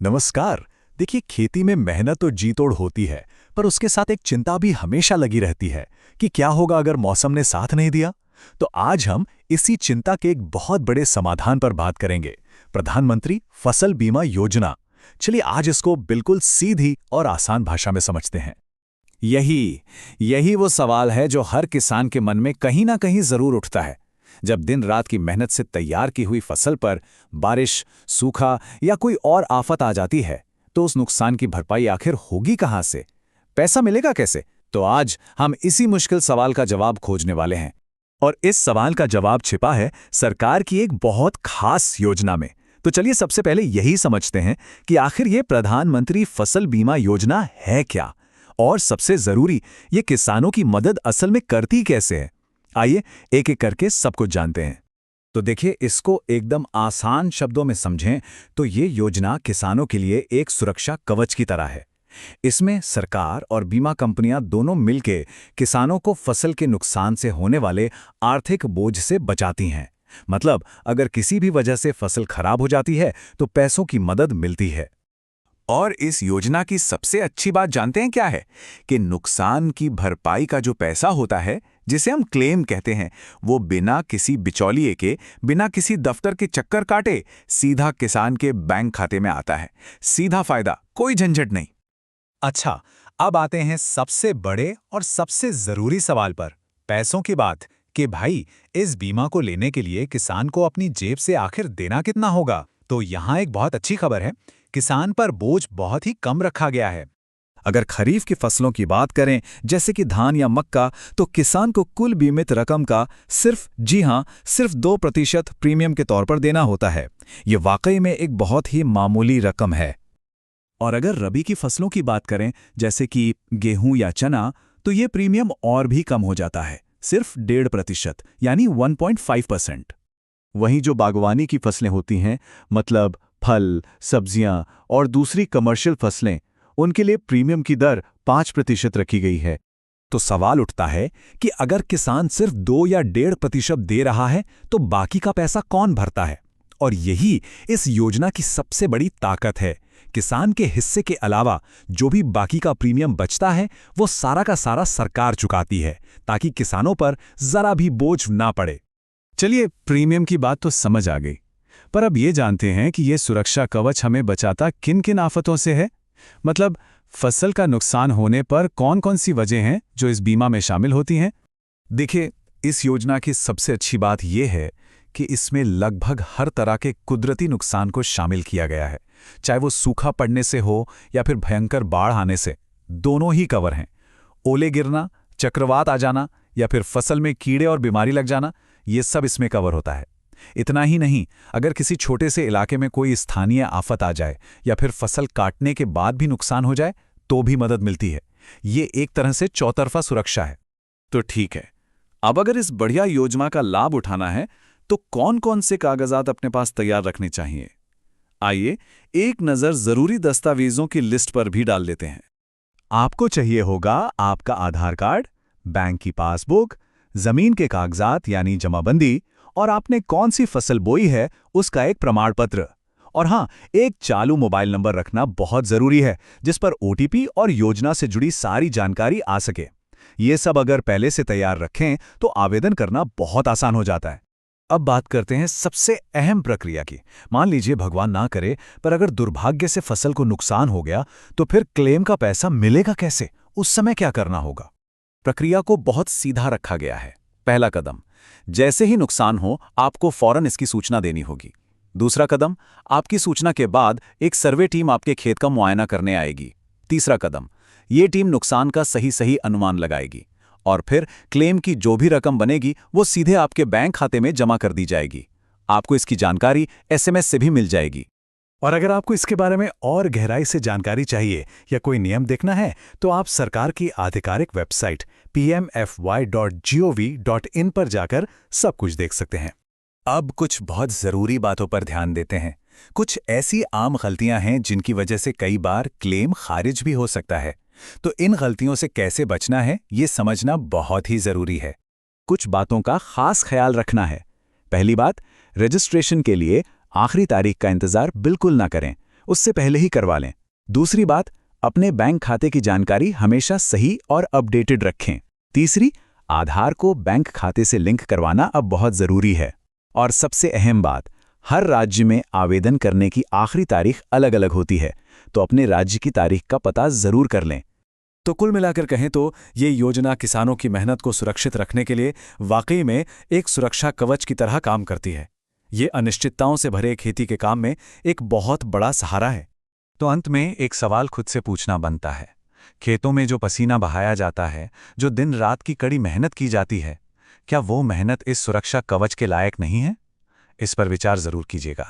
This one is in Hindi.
नमस्कार। देखिए, खेती में मेहनत तो जी तोड़ होती है, पर उसके साथ एक चिंता भी हमेशा लगी रहती है कि क्या होगा अगर मौसम ने साथ नहीं दिया। तो आज हम इसी चिंता के एक बहुत बड़े समाधान पर बात करेंगे, प्रधानमंत्री फसल बीमा योजना। चलिए आज इसको बिल्कुल सीधी और आसान भाषा में समझते हैं। यही यही वो सवाल है जो हर किसान के मन में कहीं ना कहीं जरूर उठता है। जब दिन रात की मेहनत से तैयार की हुई फसल पर बारिश, सूखा या कोई और आफत आ जाती है, तो उस नुकसान की भरपाई आखिर होगी कहां से? पैसा मिलेगा कैसे? तो आज हम इसी मुश्किल सवाल का जवाब खोजने वाले हैं। और इस सवाल का जवाब छिपा है सरकार की एक बहुत खास योजना में। तो चलिए सबसे पहले यही समझते हैं कि आखिर ये प्रधानमंत्री फसल बीमा योजना है क्या, और सबसे जरूरी, ये किसानों की मदद असल में करती कैसे है। आइए एक एक करके सब कुछ जानते हैं। तो देखिए, इसको एकदम आसान शब्दों में समझें तो ये योजना किसानों के लिए एक सुरक्षा कवच की तरह है। इसमें सरकार और बीमा कंपनियां दोनों मिलके किसानों को फसल के नुकसान से होने वाले आर्थिक बोझ से बचाती हैं। मतलब अगर किसी भी वजह से फसल खराब हो जाती है तो पैसों की मदद मिलती है। और इस योजना की सबसे अच्छी बात जानते हैं क्या है? कि नुकसान की भरपाई का जो पैसा होता है, जिसे हम क्लेम कहते हैं, वो बिना किसी बिचौलिए के, बिना किसी दफ्तर के चक्कर काटे सीधा किसान के बैंक खाते में आता है। सीधा फायदा, कोई झंझट नहीं। अच्छा, अब आते हैं सबसे बड़े और सबसे जरूरी सवाल पर, पैसों की बात। कि भाई, इस बीमा को लेने के लिए किसान को अपनी जेब से आखिर देना कितना होगा? तो यहाँ एक बहुत अच्छी खबर है, किसान पर बोझ बहुत ही कम रखा गया है। अगर खरीफ की फसलों की बात करें, जैसे कि धान या मक्का, तो किसान को कुल बीमित रकम का सिर्फ, जी हां, सिर्फ 2% प्रीमियम के तौर पर देना होता है। ये वाकई में एक बहुत ही मामूली रकम है। और अगर रबी की फसलों की बात करें, जैसे कि गेहूं या चना, तो ये प्रीमियम और भी कम हो जाता है, सिर्फ 1.5% यानी 1.5%। वहीं जो बागवानी की फसलें होती हैं, मतलब फल, सब्जियां और दूसरी कमर्शियल फसलें, उनके लिए प्रीमियम की दर 5% रखी गई है। तो सवाल उठता है कि अगर किसान सिर्फ 2 या 1.5% दे रहा है, तो बाकी का पैसा कौन भरता है? और यही इस योजना की सबसे बड़ी ताकत है। किसान के हिस्से के अलावा जो भी बाकी का प्रीमियम बचता है, वो सारा का सारा सरकार चुकाती है, ताकि किसानों पर जरा भी बोझ ना पड़े। चलिए, प्रीमियम की बात तो समझ आ गई, पर अब ये जानते हैं कि ये सुरक्षा कवच हमें बचाता किन किन आफतों से है। मतलब फसल का नुकसान होने पर कौन कौन सी वजह हैं जो इस बीमा में शामिल होती हैं? देखिए, इस योजना की सबसे अच्छी बात यह है कि इसमें लगभग हर तरह के कुदरती नुकसान को शामिल किया गया है, चाहे वो सूखा पड़ने से हो या फिर भयंकर बाढ़ आने से। दोनों ही कवर हैं। ओले गिरना, चक्रवात आ जाना या फिर फसल में कीड़े और बीमारी लग जाना, ये सब इसमें कवर होता है। इतना ही नहीं, अगर किसी छोटे से इलाके में कोई स्थानीय आफत आ जाए या फिर फसल काटने के बाद भी नुकसान हो जाए, तो भी मदद मिलती है। ये एक तरह से चौतरफा सुरक्षा है। तो ठीक है, अब अगर इस बढ़िया योजना का लाभ उठाना है, तो कौन कौन से कागजात अपने पास तैयार रखने चाहिए? आइए एक नज़र जरूरी दस्तावेजों की लिस्ट पर भी डाल देते हैं। आपको चाहिए होगा आपका आधार कार्ड, बैंक की पासबुक, जमीन के कागजात यानी जमाबंदी, और आपने कौन सी फसल बोई है उसका एक प्रमाण पत्र। और हां, एक चालू मोबाइल नंबर रखना बहुत जरूरी है, जिस पर ओटीपी और योजना से जुड़ी सारी जानकारी आ सके। ये सब अगर पहले से तैयार रखें तो आवेदन करना बहुत आसान हो जाता है। अब बात करते हैं सबसे अहम प्रक्रिया की। मान लीजिए भगवान ना करे, पर अगर दुर्भाग्य से फसल को नुकसान हो गया, तो फिर क्लेम का पैसा मिलेगा कैसे? उस समय क्या करना होगा? प्रक्रिया को बहुत सीधा रखा गया है। पहला कदम, जैसे ही नुकसान हो, आपको फौरन इसकी सूचना देनी होगी। दूसरा कदम, आपकी सूचना के बाद एक सर्वे टीम आपके खेत का मुआयना करने आएगी। तीसरा कदम, ये टीम नुकसान का सही अनुमान लगाएगी। और फिर क्लेम की जो भी रकम बनेगी, वो सीधे आपके बैंक खाते में जमा कर दी जाएगी। आपको इसकी जानकारी एसएमएस से भी मिल जाएगी। और अगर आपको इसके बारे में और गहराई से जानकारी चाहिए या कोई नियम देखना है, तो आप सरकार की आधिकारिक वेबसाइट pmfy.gov.in पर जाकर सब कुछ देख सकते हैं। अब कुछ बहुत जरूरी बातों पर ध्यान देते हैं। कुछ ऐसी आम गलतियां हैं जिनकी वजह से कई बार क्लेम खारिज भी हो सकता है। तो इन गलतियों से कैसे बचना है, ये समझना बहुत ही जरूरी है। कुछ बातों का खास ख्याल रखना है। पहली बात, रजिस्ट्रेशन के लिए आखिरी तारीख का इंतजार बिल्कुल ना करें। उससे पहले ही करवा लें। दूसरी बात, अपने बैंक खाते की जानकारी हमेशा सही और अपडेटेड रखें। तीसरी, आधार को बैंक खाते से लिंक करवाना अब बहुत ज़रूरी है। और सबसे अहम बात, हर राज्य में आवेदन करने की आखिरी तारीख अलग अलग होती है, तो अपने राज्य की तारीख का पता ज़रूर कर लें। तो कुल मिलाकर कहें तो ये योजना किसानों की मेहनत को सुरक्षित रखने के लिए वाकई में एक सुरक्षा कवच की तरह काम करती है। ये अनिश्चितताओं से भरे खेती के काम में एक बहुत बड़ा सहारा है। तो अंत में एक सवाल खुद से पूछना बनता है, खेतों में जो पसीना बहाया जाता है, जो दिन रात की कड़ी मेहनत की जाती है, क्या वो मेहनत इस सुरक्षा कवच के लायक नहीं है? इस पर विचार जरूर कीजिएगा।